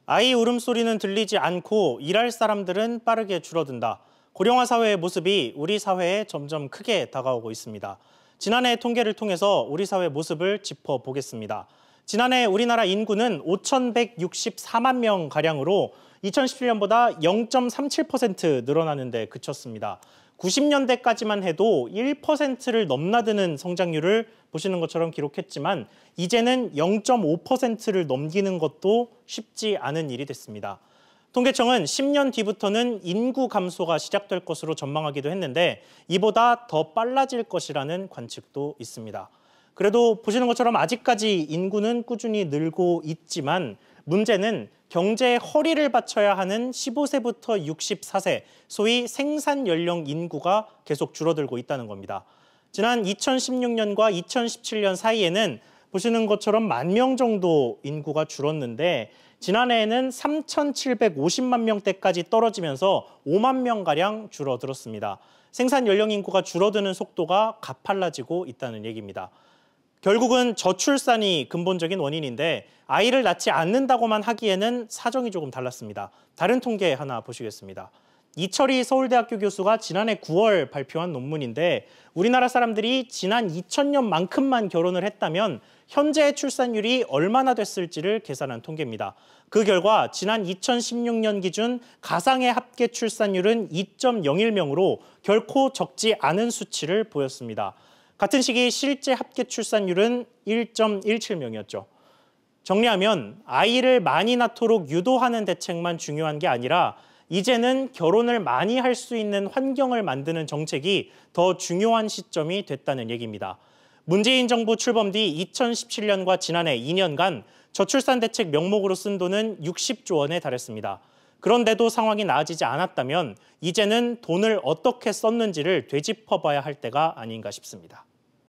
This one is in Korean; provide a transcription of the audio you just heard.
아이 울음소리는 들리지 않고 일할 사람들은 빠르게 줄어든다. 고령화 사회의 모습이 우리 사회에 점점 크게 다가오고 있습니다. 지난해 통계를 통해서 우리 사회 모습을 짚어보겠습니다. 지난해 우리나라 인구는 5,164만 명가량으로 2017년보다 0.37% 늘어나는 데 그쳤습니다. 90년대까지만 해도 1%를 넘나드는 성장률을 보시는 것처럼 기록했지만 이제는 0.5%를 넘기는 것도 쉽지 않은 일이 됐습니다. 통계청은 10년 뒤부터는 인구 감소가 시작될 것으로 전망하기도 했는데 이보다 더 빨라질 것이라는 관측도 있습니다. 그래도 보시는 것처럼 아직까지 인구는 꾸준히 늘고 있지만 문제는 경제의 허리를 받쳐야 하는 15세부터 64세, 소위 생산 연령 인구가 계속 줄어들고 있다는 겁니다. 지난 2016년과 2017년 사이에는 보시는 것처럼 10,000명 정도 인구가 줄었는데 지난해에는 3,750만 명대까지 떨어지면서 5만 명가량 줄어들었습니다. 생산 연령 인구가 줄어드는 속도가 가팔라지고 있다는 얘기입니다. 결국은 저출산이 근본적인 원인인데 아이를 낳지 않는다고만 하기에는 사정이 조금 달랐습니다. 다른 통계 하나 보시겠습니다. 이철희 서울대학교 교수가 지난해 9월 발표한 논문인데 우리나라 사람들이 지난 2000년만큼만 결혼을 했다면 현재의 출산율이 얼마나 됐을지를 계산한 통계입니다. 그 결과 지난 2016년 기준 가상의 합계 출산율은 2.01명으로 결코 적지 않은 수치를 보였습니다. 같은 시기 실제 합계 출산율은 1.17명이었죠. 정리하면 아이를 많이 낳도록 유도하는 대책만 중요한 게 아니라 이제는 결혼을 많이 할 수 있는 환경을 만드는 정책이 더 중요한 시점이 됐다는 얘기입니다. 문재인 정부 출범 뒤 2017년과 지난해 2년간 저출산 대책 명목으로 쓴 돈은 60조 원에 달했습니다. 그런데도 상황이 나아지지 않았다면 이제는 돈을 어떻게 썼는지를 되짚어봐야 할 때가 아닌가 싶습니다.